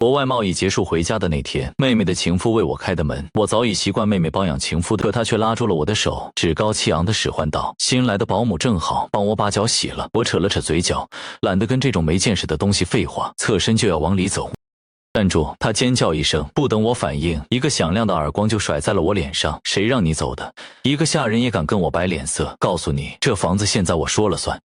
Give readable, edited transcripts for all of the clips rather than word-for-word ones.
国外贸易结束回家的那天，妹妹的情夫为我开的门。我早已习惯妹妹包养情夫的，可她却拉住了我的手，趾高气昂地使唤道：“新来的保姆正好帮我把脚洗了。”我扯了扯嘴角，懒得跟这种没见识的东西废话，侧身就要往里走。站住！她尖叫一声，不等我反应，一个响亮的耳光就甩在了我脸上。谁让你走的？一个下人也敢跟我摆脸色？告诉你，这房子现在我说了算。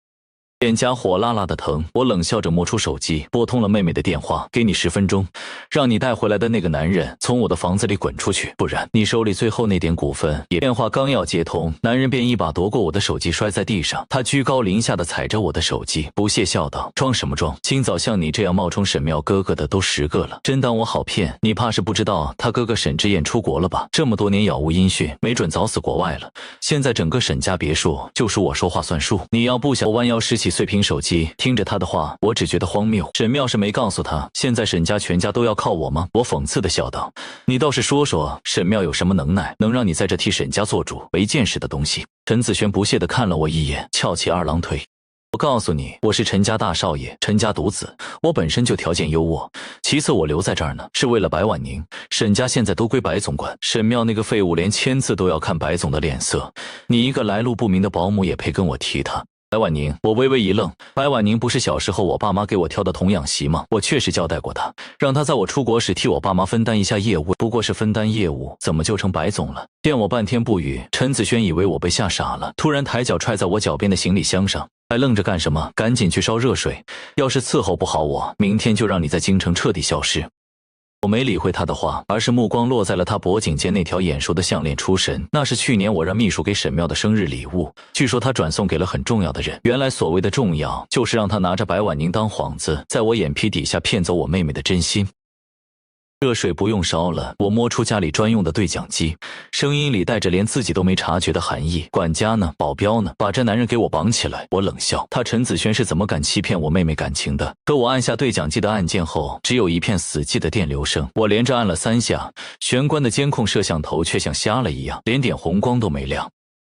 脸颊火辣辣的疼，我冷笑着摸出手机，拨通了妹妹的电话：“给你10分钟，让你带回来的那个男人从我的房子里滚出去，不然你手里最后那点股份也……”电话刚要接通，男人便一把夺过我的手机，摔在地上。他居高临下的踩着我的手机，不屑笑道：“装什么装？今早像你这样冒充沈庙哥哥的都10个了，真当我好骗？你怕是不知道他哥哥沈之燕出国了吧？这么多年杳无音讯，没准早死国外了。现在整个沈家别墅就属我说话算数。你要不想……”我弯腰拾起碎屏手机，听着他的话，我只觉得荒谬。沈庙是没告诉他，现在沈家全家都要靠我吗？我讽刺地笑道：“你倒是说说，沈庙有什么能耐，能让你在这替沈家做主？没见识的东西！”陈子轩不屑地看了我一眼，翘起二郎腿。我告诉你，我是陈家大少爷，陈家独子，我本身就条件优渥，其次我留在这儿呢，是为了白婉宁。沈家现在都归白总管，沈庙那个废物连签字都要看白总的脸色，你一个来路不明的保姆也配跟我提他？白婉宁，我微微一愣。白婉宁不是小时候我爸妈给我挑的童养媳吗？我确实交代过她，让她在我出国时替我爸妈分担一下业务，不过是分担业务，怎么就成白总了？见我半天不语，陈子轩以为我被吓傻了，突然抬脚踹在我脚边的行李箱上。还愣着干什么？赶紧去烧热水！要是伺候不好我，明天就让你在京城彻底消失。我没理会他的话，而是目光落在了他脖颈间那条眼熟的项链。出神，那是去年我让秘书给沈庙的生日礼物，据说他转送给了很重要的人。原来所谓的重要，就是让他拿着白婉宁当幌子，在我眼皮底下骗走我妹妹的真心。热水不用烧了，我摸出家里专用的对讲机，声音里带着连自己都没察觉的寒意。管家呢？保镖呢？把这男人给我绑起来！我冷笑，他陈子轩是怎么敢欺骗我妹妹感情的？可我按下对讲机的按键后，只有一片死寂的电流声。我连着按了3下，玄关的监控摄像头却像瞎了一样，连点红光都没亮。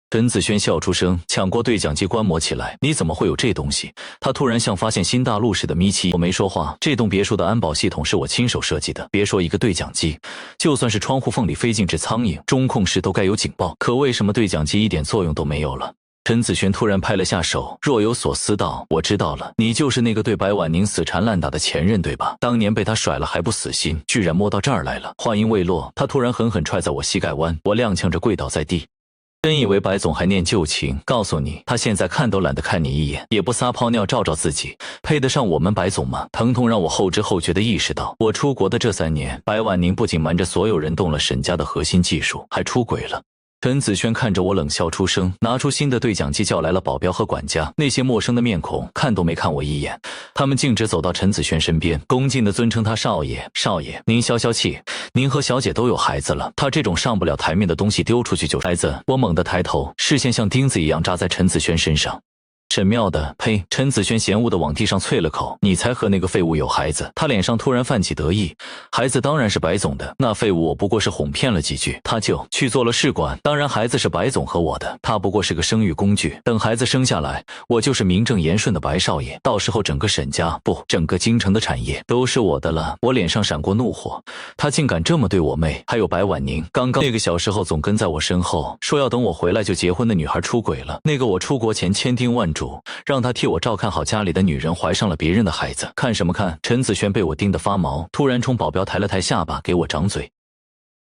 陈子轩笑出声，抢过对讲机观摩起来。你怎么会有这东西？他突然像发现新大陆似的眯起。我没说话。这栋别墅的安保系统是我亲手设计的，别说一个对讲机，就算是窗户缝里飞进只苍蝇，中控室都该有警报。可为什么对讲机一点作用都没有了？陈子轩突然拍了下手，若有所思道：“我知道了，你就是那个对白婉宁死缠烂打的前任，对吧？当年被他甩了还不死心，居然摸到这儿来了。”话音未落，他突然狠狠踹在我膝盖弯，我踉跄着跪倒在地。真以为白总还念旧情？告诉你，他现在看都懒得看你一眼，也不撒泡尿照照自己，配得上我们白总吗？疼痛让我后知后觉地意识到，我出国的这3年，白婉宁不仅瞒着所有人动了沈家的核心技术，还出轨了。陈子轩看着我冷笑出声，拿出新的对讲机叫来了保镖和管家。那些陌生的面孔看都没看我一眼，他们径直走到陈子轩身边，恭敬地尊称他少爷。少爷，您消消气，您和小姐都有孩子了，他这种上不了台面的东西丢出去就孩子。我猛地抬头，视线像钉子一样扎在陈子轩身上。沈庙的，呸！陈子轩嫌恶地往地上啐了口，你才和那个废物有孩子。他脸上突然泛起得意，孩子当然是白总的，那废物我不过是哄骗了几句，他就去做了试管。当然孩子是白总和我的，他不过是个生育工具。等孩子生下来，我就是名正言顺的白少爷，到时候整个沈家，不，整个京城的产业都是我的了。我脸上闪过怒火，他竟敢这么对我妹，还有白婉宁。刚刚那个小时候总跟在我身后，说要等我回来就结婚的女孩出轨了，那个我出国前千叮万嘱让他替我照看好家里的女人怀上了别人的孩子，看什么看？陈子轩被我盯得发毛，突然冲保镖抬了抬下巴，给我掌嘴。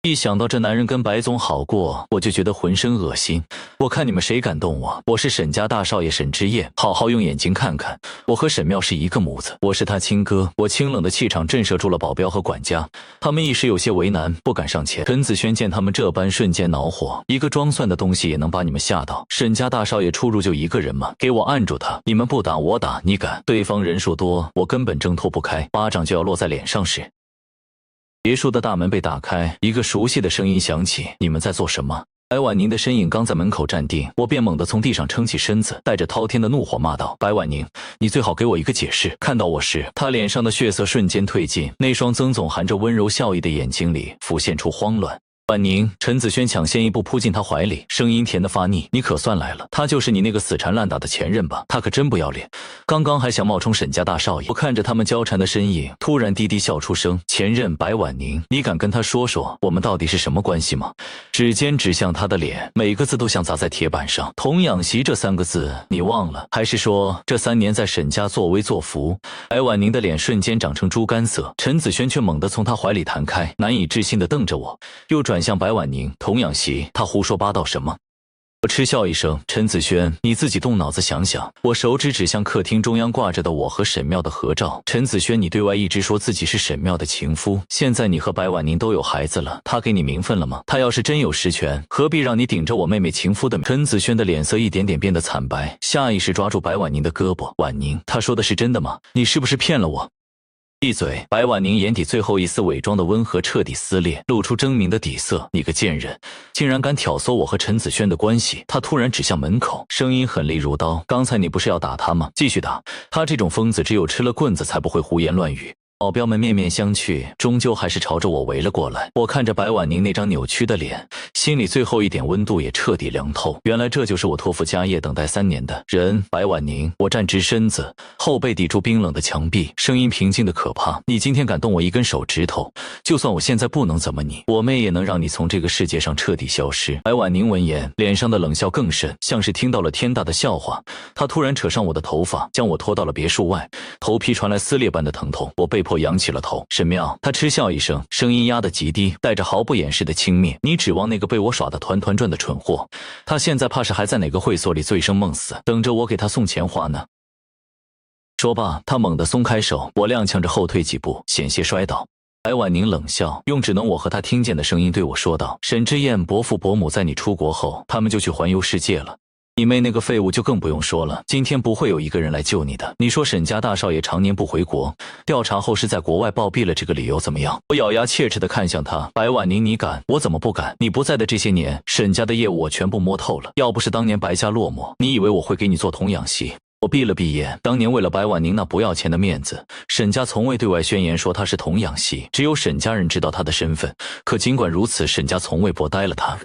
一想到这男人跟白总好过，我就觉得浑身恶心。我看你们谁敢动我！我是沈家大少爷沈之燕，好好用眼睛看看，我和沈庙是一个模子，我是他亲哥。我清冷的气场震慑住了保镖和管家，他们一时有些为难，不敢上前。陈子轩见他们这般，瞬间恼火，一个装蒜的东西也能把你们吓到？沈家大少爷出入就一个人吗？给我按住他！你们不打我打，你敢？对方人数多，我根本挣脱不开，巴掌就要落在脸上时，别墅的大门被打开，一个熟悉的声音响起：“你们在做什么？”白婉宁的身影刚在门口站定，我便猛地从地上撑起身子，带着滔天的怒火骂道：“白婉宁，你最好给我一个解释！”看到我时，他脸上的血色瞬间褪尽，那双曾总含着温柔笑意的眼睛里浮现出慌乱。婉宁，陈子轩抢先一步扑进他怀里，声音甜得发腻。你可算来了，他就是你那个死缠烂打的前任吧？他可真不要脸，刚刚还想冒充沈家大少爷。我看着他们交缠的身影，突然低低笑出声。前任白婉宁，你敢跟他说说我们到底是什么关系吗？指尖指向他的脸，每个字都像砸在铁板上。童养媳这3个字，你忘了？还是说这3年在沈家作威作福？白婉宁的脸瞬间长成猪肝色，陈子轩却猛地从他怀里弹开，难以置信地瞪着我，又转向白婉宁，童养媳，他胡说八道什么？我嗤笑一声，陈子轩，你自己动脑子想想。我手指指向客厅中央挂着的我和沈妙的合照。陈子轩，你对外一直说自己是沈妙的情夫，现在你和白婉宁都有孩子了，他给你名分了吗？他要是真有实权，何必让你顶着我妹妹情夫的名？陈子轩的脸色一点点变得惨白，下意识抓住白婉宁的胳膊。婉宁，他说的是真的吗？你是不是骗了我？闭嘴！白婉宁眼底最后一丝伪装的温和彻底撕裂，露出狰狞的底色。你个贱人，竟然敢挑唆我和陈子轩的关系！他突然指向门口，声音狠厉如刀。刚才你不是要打他吗？继续打！他这种疯子只有吃了棍子才不会胡言乱语。保镖们面面相觑，终究还是朝着我围了过来。我看着白婉宁那张扭曲的脸，心里最后一点温度也彻底凉透。原来这就是我托付家业等待3年的人，白婉宁。我站直身子，后背抵住冰冷的墙壁，声音平静的可怕。你今天敢动我一根手指头，就算我现在不能怎么你，我妹也能让你从这个世界上彻底消失。白婉宁闻言，脸上的冷笑更甚，像是听到了天大的笑话。她突然扯上我的头发，将我拖到了别墅外，头皮传来撕裂般的疼痛，我被迫仰起了头。沈妙，他嗤笑一声，声音压得极低，带着毫不掩饰的轻蔑。你指望那个被我耍得团团转的蠢货，他现在怕是还在哪个会所里醉生梦死，等着我给他送钱花呢。说罢，他猛地松开手，我踉跄着后退几步，险些摔倒。白婉宁冷笑，用只能我和他听见的声音对我说道：沈之燕伯父伯母在你出国后，他们就去环游世界了。你妹那个废物就更不用说了，今天不会有一个人来救你的。你说沈家大少爷常年不回国，调查后是在国外暴毙了，这个理由怎么样？我咬牙切齿地看向他，白婉宁，你敢？我怎么不敢？你不在的这些年，沈家的业务我全部摸透了。要不是当年白家落寞，你以为我会给你做童养媳？我闭了闭眼，当年为了白婉宁那不要钱的面子，沈家从未对外宣言说她是童养媳，只有沈家人知道她的身份。可尽管如此，沈家从未薄待了她。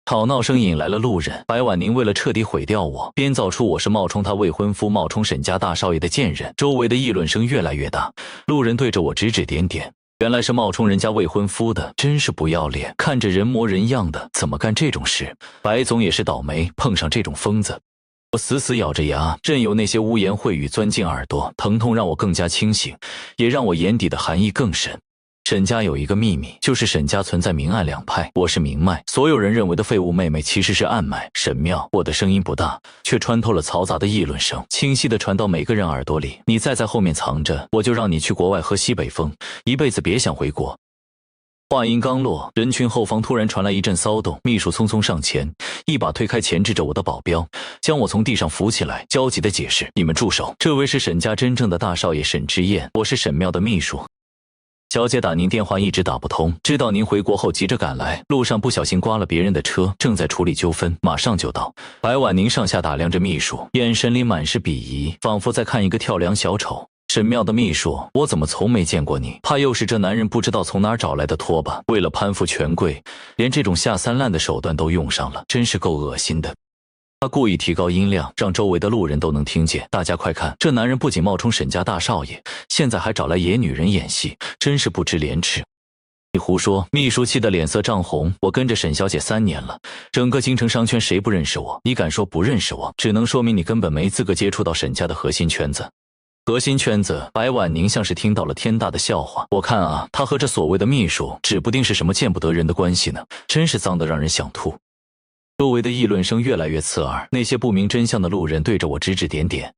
吵闹声引来了路人，白婉宁为了彻底毁掉我，编造出我是冒充她未婚夫、冒充沈家大少爷的贱人。周围的议论声越来越大，路人对着我指指点点，原来是冒充人家未婚夫的，真是不要脸，看着人模人样的，怎么干这种事？白总也是倒霉，碰上这种疯子。我死死咬着牙，任由那些污言秽语钻进耳朵，疼痛让我更加清醒，也让我眼底的寒意更深。沈家有一个秘密，就是沈家存在明暗两派，我是明脉，所有人认为的废物妹妹其实是暗脉。沈妙，我的声音不大，却穿透了嘈杂的议论声，清晰地传到每个人耳朵里。你再在后面藏着，我就让你去国外喝西北风，一辈子别想回国。话音刚落，人群后方突然传来一阵骚动，秘书匆匆上前，一把推开钳制着我的保镖，将我从地上扶起来，焦急地解释：你们住手，这位是沈家真正的大少爷沈之燕，我是沈妙的秘书。小姐打您电话一直打不通，知道您回国后急着赶来，路上不小心刮了别人的车，正在处理纠纷，马上就到。白婉宁上下打量着秘书，眼神里满是鄙夷，仿佛在看一个跳梁小丑。沈妙的秘书，我怎么从没见过你？怕又是这男人不知道从哪儿找来的拖把，为了攀附权贵，连这种下三滥的手段都用上了，真是够恶心的。他故意提高音量，让周围的路人都能听见。大家快看，这男人不仅冒充沈家大少爷，现在还找来野女人演戏，真是不知廉耻。你胡说！秘书气得脸色涨红。我跟着沈小姐3年了，整个京城商圈谁不认识我？你敢说不认识我，只能说明你根本没资格接触到沈家的核心圈子。核心圈子？白婉宁像是听到了天大的笑话。我看啊，他和这所谓的秘书指不定是什么见不得人的关系呢，真是脏得让人想吐。周围的议论声越来越刺耳，那些不明真相的路人对着我指指点点。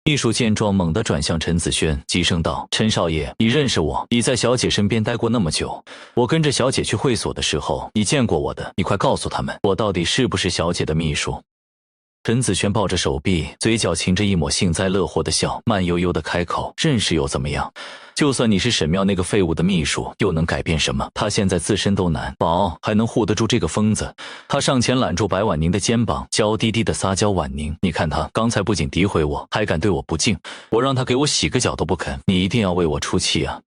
秘书见状，猛地转向陈子轩，急声道：陈少爷，你认识我？你在小姐身边待过那么久，我跟着小姐去会所的时候，你见过我的，你快告诉他们，我到底是不是小姐的秘书？陈子轩抱着手臂，嘴角噙着一抹幸灾乐祸的笑，慢悠悠地开口：认识又怎么样？就算你是沈妙那个废物的秘书，又能改变什么？他现在自身都难保，还能护得住这个疯子？他上前揽住白婉宁的肩膀，娇滴滴地撒娇：婉宁，你看他刚才不仅诋毁我，还敢对我不敬，我让他给我洗个脚都不肯，你一定要为我出气啊！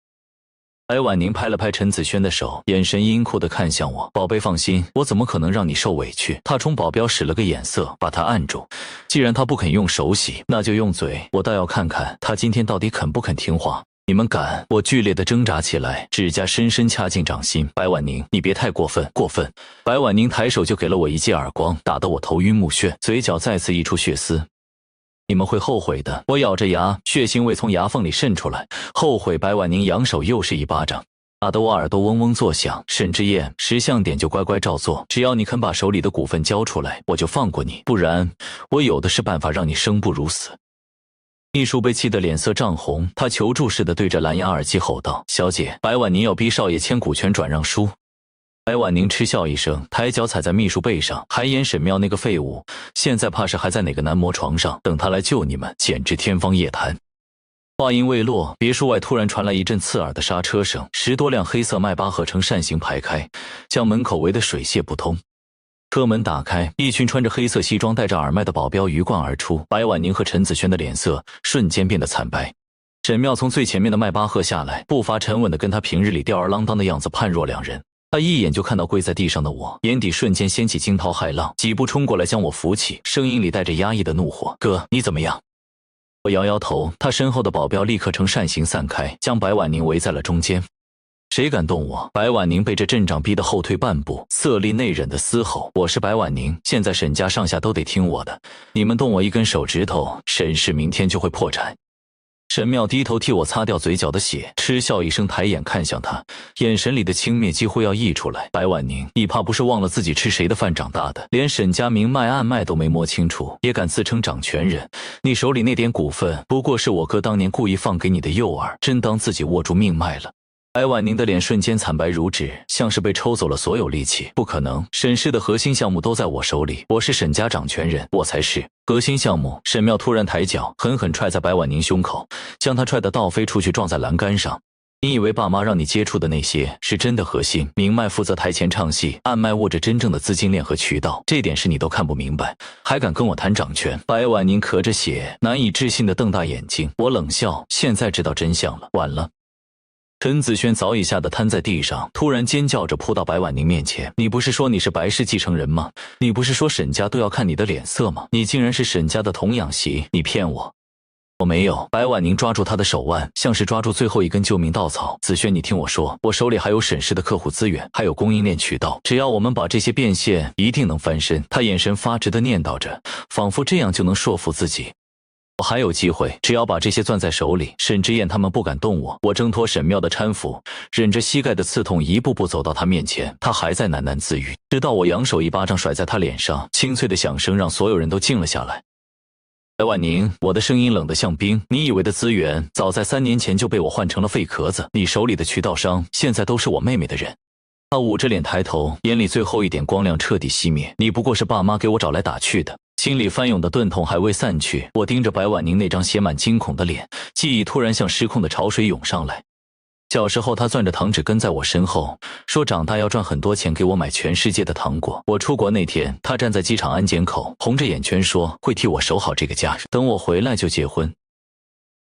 白婉宁拍了拍陈子轩的手，眼神阴酷地看向我。宝贝放心，我怎么可能让你受委屈？他冲保镖使了个眼色，把他按住。既然他不肯用手洗，那就用嘴，我倒要看看他今天到底肯不肯听话。你们敢！我剧烈地挣扎起来，指甲深深掐进掌心。白婉宁，你别太过分，过分！白婉宁抬手就给了我一记耳光，打得我头晕目眩，嘴角再次溢出血丝。你们会后悔的。我咬着牙，血腥味从牙缝里渗出来。后悔！白婉宁扬手又是一巴掌，打得我耳朵嗡嗡作响。沈之燕，识相点就乖乖照做，只要你肯把手里的股份交出来，我就放过你，不然我有的是办法让你生不如死。秘书被气得脸色涨红，他求助似的对着蓝牙耳机吼道：“小姐，白婉宁要逼少爷签股权转让书。”白婉宁嗤笑一声，抬脚踩在秘书背上，还演沈庙那个废物，现在怕是还在哪个男模床上，等他来救你们，简直天方夜谭。话音未落，别墅外突然传来一阵刺耳的刹车声，10多辆黑色迈巴赫呈扇形排开，将门口围得水泄不通。车门打开，一群穿着黑色西装戴着耳麦的保镖鱼贯而出，白婉宁和陈子轩的脸色瞬间变得惨白。沈庙从最前面的迈巴赫下来，步伐沉稳的跟他平日里吊儿郎当的样子判若两人。他一眼就看到跪在地上的我，眼底瞬间掀起惊涛骇浪，几步冲过来将我扶起，声音里带着压抑的怒火：“哥，你怎么样？”我摇摇头，他身后的保镖立刻呈扇形散开，将白婉宁围在了中间。谁敢动我？白婉宁被这阵仗逼得后退半步，色厉内荏的嘶吼：“我是白婉宁，现在沈家上下都得听我的，你们动我一根手指头，沈氏明天就会破产。”沈庙低头替我擦掉嘴角的血，嗤笑一声，抬眼看向他，眼神里的轻蔑几乎要溢出来。“白婉宁，你怕不是忘了自己吃谁的饭长大的？连沈家明脉暗脉都没摸清楚，也敢自称掌权人？你手里那点股份，不过是我哥当年故意放给你的诱饵，真当自己握住命脉了？”白婉宁的脸瞬间惨白如纸，像是被抽走了所有力气。不可能，沈氏的核心项目都在我手里，我是沈家掌权人，我才是核心项目。沈庙突然抬脚，狠狠踹在白婉宁胸口，将她踹得倒飞出去，撞在栏杆上。你以为爸妈让你接触的那些是真的核心？明脉负责台前唱戏，暗脉握着真正的资金链和渠道，这点是你都看不明白，还敢跟我谈掌权？白婉宁咳着血，难以置信地瞪大眼睛。我冷笑，现在知道真相了，晚了。陈子轩早已吓得瘫在地上，突然尖叫着扑到白婉宁面前：“你不是说你是白氏继承人吗？你不是说沈家都要看你的脸色吗？你竟然是沈家的童养媳，你骗我！”“我没有。”白婉宁抓住他的手腕，像是抓住最后一根救命稻草。“子轩，你听我说，我手里还有沈氏的客户资源，还有供应链渠道，只要我们把这些变现，一定能翻身。”他眼神发直地念叨着，仿佛这样就能说服自己。我还有机会，只要把这些攥在手里，沈之燕他们不敢动我。我挣脱沈庙的搀扶，忍着膝盖的刺痛，一步步走到他面前。他还在喃喃自语，直到我扬手一巴掌甩在他脸上，清脆的响声让所有人都静了下来。白婉宁，我的声音冷得像冰。你以为的资源，早在3年前就被我换成了废壳子。你手里的渠道商，现在都是我妹妹的人。他捂着脸抬头，眼里最后一点光亮彻底熄灭。你不过是爸妈给我找来打趣的。心里翻涌的钝痛还未散去，我盯着白婉宁那张写满惊恐的脸，记忆突然像失控的潮水涌上来。小时候，他攥着糖纸跟在我身后，说长大要赚很多钱给我买全世界的糖果。我出国那天，他站在机场安检口，红着眼圈说会替我守好这个家，等我回来就结婚。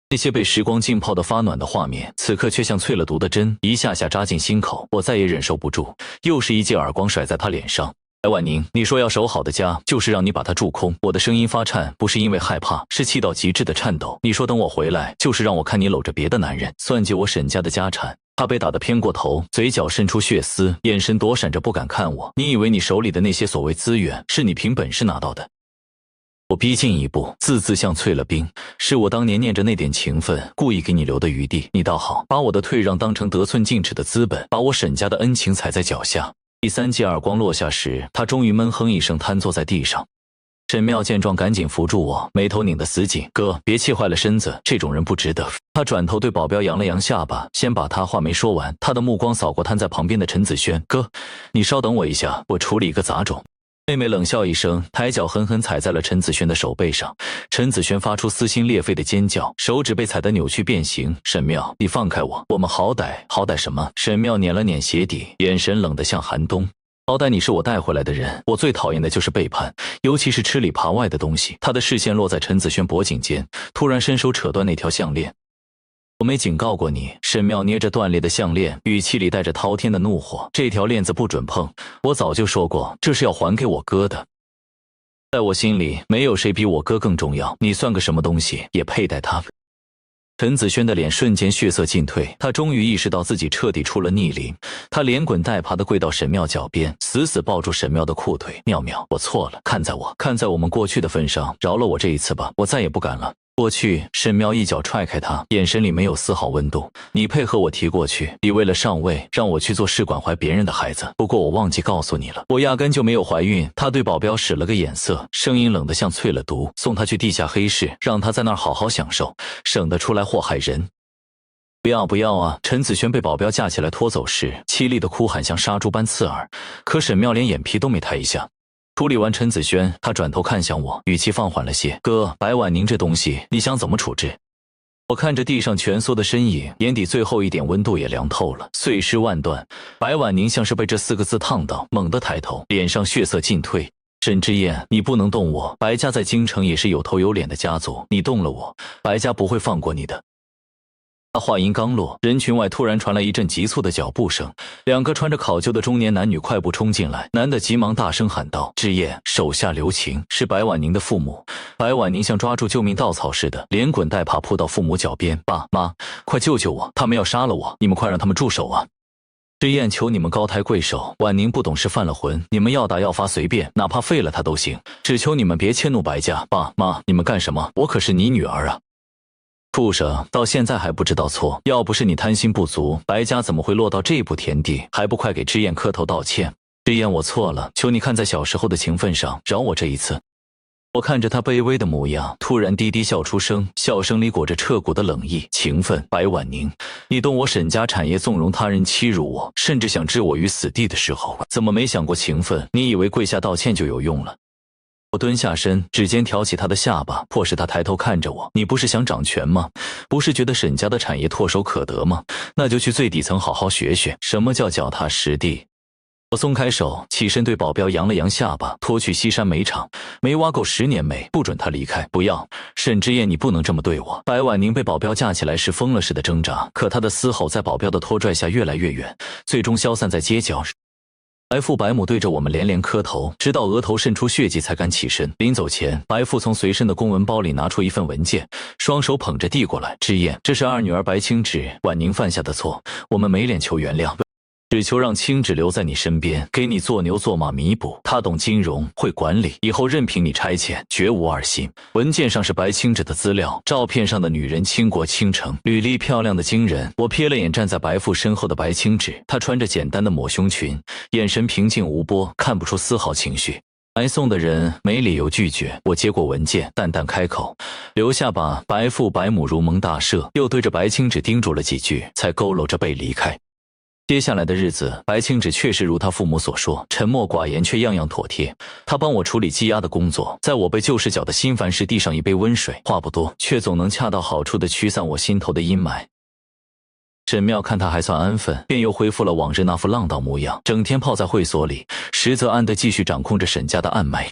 那些被时光浸泡的发暖的画面，此刻却像淬了毒的针，一下下扎进心口。我再也忍受不住，又是一记耳光甩在他脸上。白婉宁，你说要守好的家，就是让你把它蛀空。我的声音发颤，不是因为害怕，是气到极致的颤抖。你说等我回来，就是让我看你搂着别的男人，算计我沈家的家产。他被打得偏过头，嘴角渗出血丝，眼神躲闪着不敢看我。你以为你手里的那些所谓资源，是你凭本事拿到的？我逼近一步，字字像淬了冰，是我当年念着那点情分，故意给你留的余地。你倒好，把我的退让当成得寸进尺的资本，把我沈家的恩情踩在脚下。第3记耳光落下时，他终于闷哼一声，瘫坐在地上。沈庙见状赶紧扶住我，眉头拧得死紧：“哥，别气坏了身子，这种人不值得。”他转头对保镖扬了扬下巴，先把他话没说完，他的目光扫过瘫在旁边的陈子轩：“哥，你稍等我一下，我处理一个杂种。”妹妹冷笑一声，抬脚狠狠踩在了陈子轩的手背上。陈子轩发出撕心裂肺的尖叫，手指被踩得扭曲变形。沈庙，你放开我，我们好歹什么？沈庙捻了捻鞋底，眼神冷得像寒冬。好歹你是我带回来的人，我最讨厌的就是背叛，尤其是吃里扒外的东西。他的视线落在陈子轩脖颈间，突然伸手扯断那条项链。我没警告过你？沈妙捏着断裂的项链，语气里带着滔天的怒火。这条链子不准碰，我早就说过，这是要还给我哥的。在我心里，没有谁比我哥更重要。你算个什么东西，也配戴它？陈子轩的脸瞬间血色尽退，他终于意识到自己彻底出了逆鳞。他连滚带爬地跪到沈妙脚边，死死抱住沈妙的裤腿。妙妙，我错了，看在我们过去的份上，饶了我这一次吧，我再也不敢了。过去，沈妙一脚踹开他，眼神里没有丝毫温度。你配合我提过去，你为了上位，让我去做试管怀别人的孩子。不过我忘记告诉你了，我压根就没有怀孕。他对保镖使了个眼色，声音冷得像淬了毒，送他去地下黑市，让他在那儿好好享受，省得出来祸害人。不要啊！陈子轩被保镖架起来拖走时，凄厉的哭喊像杀猪般刺耳，可沈妙连眼皮都没抬一下。处理完陈子轩，他转头看向我，语气放缓了些。哥，白婉宁这东西，你想怎么处置？我看着地上蜷缩的身影，眼底最后一点温度也凉透了，碎尸万段。白婉宁像是被这4个字烫到，猛地抬头，脸上血色尽退。沈之燕，你不能动我，白家在京城也是有头有脸的家族，你动了我，白家不会放过你的。话音刚落，人群外突然传来一阵急促的脚步声，2个穿着考究的中年男女快步冲进来，男的急忙大声喊道：“之燕，手下留情！”是白婉宁的父母。白婉宁像抓住救命稻草似的，连滚带爬扑到父母脚边：“爸妈，快救救我！他们要杀了我！你们快让他们住手啊！”之燕，求你们高抬贵手，婉宁不懂事犯了浑，你们要打要罚随便，哪怕废了他都行，只求你们别迁怒白家。爸妈，你们干什么？我可是你女儿啊！畜生，到现在还不知道错，要不是你贪心不足，白家怎么会落到这步田地？还不快给之燕磕头道歉！之燕，我错了，求你看在小时候的情分上，饶我这一次。我看着他卑微的模样，突然低低笑出声，笑声里裹着彻骨的冷意。情分，白婉宁，你动我沈家产业，纵容他人欺辱我，甚至想置我于死地的时候，怎么没想过情分？你以为跪下道歉就有用了？我蹲下身，指尖挑起他的下巴，迫使他抬头看着我。你不是想掌权吗？不是觉得沈家的产业唾手可得吗？那就去最底层好好学学，什么叫脚踏实地。我松开手，起身对保镖扬了扬下巴，拖去西山煤厂，没挖够10年煤，不准他离开。不要，沈之燕，你不能这么对我。白婉宁被保镖架起来时疯了似的挣扎，可他的嘶吼在保镖的拖拽下越来越远，最终消散在街角。白父白母对着我们连连磕头，直到额头渗出血迹才敢起身。临走前，白父从随身的公文包里拿出一份文件，双手捧着递过来。之燕，这是二女儿白清芷婉宁犯下的错，我们没脸求原谅，只求让清芷留在你身边，给你做牛做马弥补。她懂金融，会管理，以后任凭你差遣，绝无二心。文件上是白清芷的资料，照片上的女人倾国倾城，履历漂亮的惊人。我瞥了眼站在白父身后的白清芷，她穿着简单的抹胸裙，眼神平静无波，看不出丝毫情绪。来送的人没理由拒绝，我接过文件，淡淡开口：“留下吧。”白父白母如蒙大赦，又对着白清芷叮嘱了几句，才佝偻着背离开。接下来的日子，白清芷确实如他父母所说，沉默寡言，却样样妥帖。他帮我处理积压的工作，在我被旧时搅得心烦时递上一杯温水，话不多，却总能恰到好处地驱散我心头的阴霾。沈妙看他还算安分，便又恢复了往日那副浪荡模样，整天泡在会所里，实则安得继续掌控着沈家的暗脉。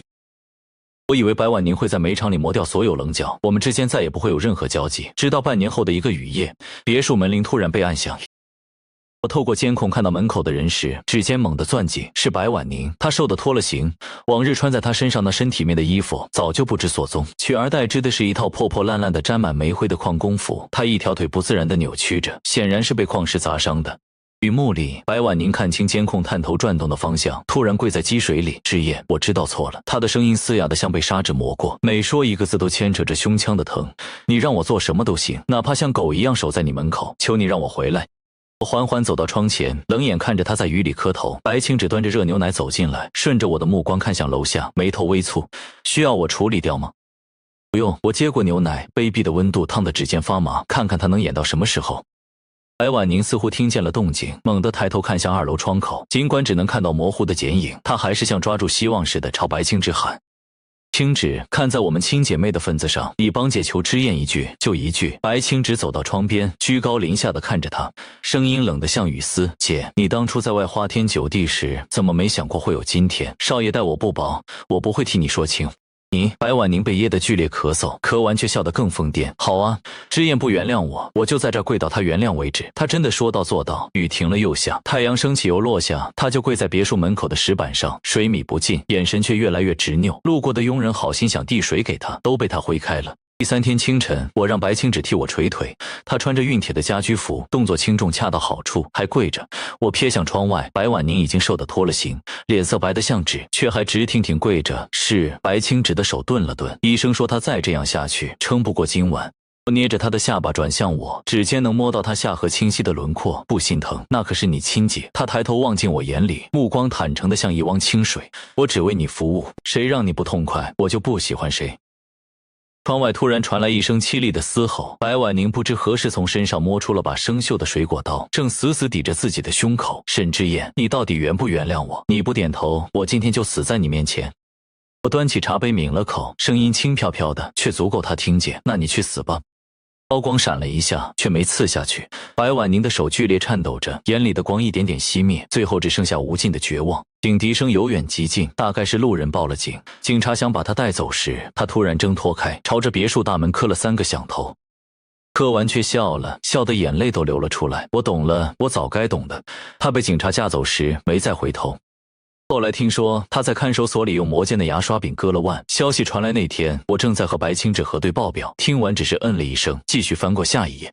我以为白婉宁会在煤厂里磨掉所有棱角，我们之间再也不会有任何交集。直到半年后的一个雨夜，别墅门铃突然被按响。我透过监控看到门口的人时，指尖猛地攥紧，是白婉宁。她瘦得脱了形，往日穿在她身上那身体面的衣服早就不知所踪，取而代之的是一套破破烂烂的沾满煤灰的矿工服。她一条腿不自然地扭曲着，显然是被矿石砸伤的。雨幕里，白婉宁看清监控探头转动的方向，突然跪在积水里。之燕，我知道错了。她的声音嘶哑得像被砂纸磨过，每说一个字都牵扯着胸腔的疼。你让我做什么都行，哪怕像狗一样守在你门口，求你让我回来。我缓缓走到窗前，冷眼看着他在雨里磕头。白清芷端着热牛奶走进来，顺着我的目光看向楼下，眉头微蹙：“需要我处理掉吗？”“不用。”我接过牛奶，卑鄙的温度烫得指尖发麻，看看他能演到什么时候。白婉宁似乎听见了动静，猛地抬头看向2楼窗口，尽管只能看到模糊的剪影，她还是像抓住希望似的朝白清芷喊：“清芷，看在我们亲姐妹的份子上，你帮姐求之燕一句，就一句。”白清芷走到窗边，居高临下的看着她，声音冷得像雨丝：“姐，你当初在外花天酒地时，怎么没想过会有今天？少爷待我不薄，我不会替你说情。你白婉宁被噎得剧烈咳嗽，咳完却笑得更疯癫。好啊，之燕不原谅我，我就在这儿跪到他原谅为止。他真的说到做到。雨停了又下，太阳升起又落下，他就跪在别墅门口的石板上，水米不进，眼神却越来越执拗。路过的佣人好心想递水给他，都被他挥开了。第3天清晨，我让白青芷替我捶腿，她穿着熨帖的家居服，动作轻重恰到好处，还跪着。我瞥向窗外，白婉宁已经瘦得脱了形，脸色白得像纸，却还直挺挺跪着。是白青芷的手顿了顿，医生说她再这样下去，撑不过今晚。我捏着她的下巴转向我，指尖能摸到她下颌清晰的轮廓，不心疼，那可是你亲姐。她抬头望进我眼里，目光坦诚得像一汪清水。我只为你服务，谁让你不痛快，我就不喜欢谁。窗外突然传来一声凄厉的嘶吼，白婉宁不知何时从身上摸出了把生锈的水果刀，正死死抵着自己的胸口。沈之燕，你到底原不原谅我？你不点头，我今天就死在你面前。我端起茶杯抿了口，声音轻飘飘的，却足够他听见。那你去死吧。刀光闪了一下，却没刺下去。白婉宁的手剧烈颤抖着，眼里的光一点点熄灭，最后只剩下无尽的绝望。警笛声由远及近，大概是路人报了警。警察想把他带走时，他突然挣脱开，朝着别墅大门磕了3个响头。磕完却笑了，笑得眼泪都流了出来。我懂了，我早该懂的。他被警察架走时没再回头。后来听说他在看守所里用磨尖的牙刷柄割了腕。消息传来那天，我正在和白青芷核对报表，听完只是嗯了一声，继续翻过下一页。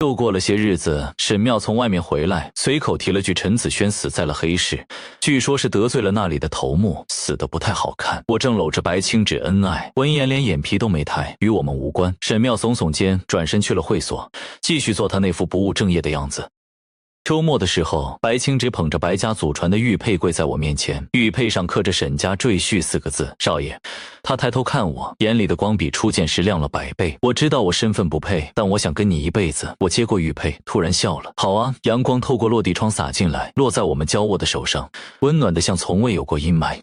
又过了些日子，沈妙从外面回来，随口提了句陈子轩死在了黑市，据说是得罪了那里的头目，死得不太好看。我正搂着白青芷恩爱，闻言连眼皮都没抬，与我们无关。沈妙耸耸肩，转身去了会所，继续做他那副不务正业的样子。周末的时候，白青芷捧着白家祖传的玉佩跪在我面前，玉佩上刻着沈家赘婿4个字。少爷。他抬头看我，眼里的光比初见时亮了100倍。我知道我身份不配，但我想跟你一辈子。我接过玉佩，突然笑了。好啊。阳光透过落地窗洒进来，落在我们交握的手上，温暖的像从未有过阴霾。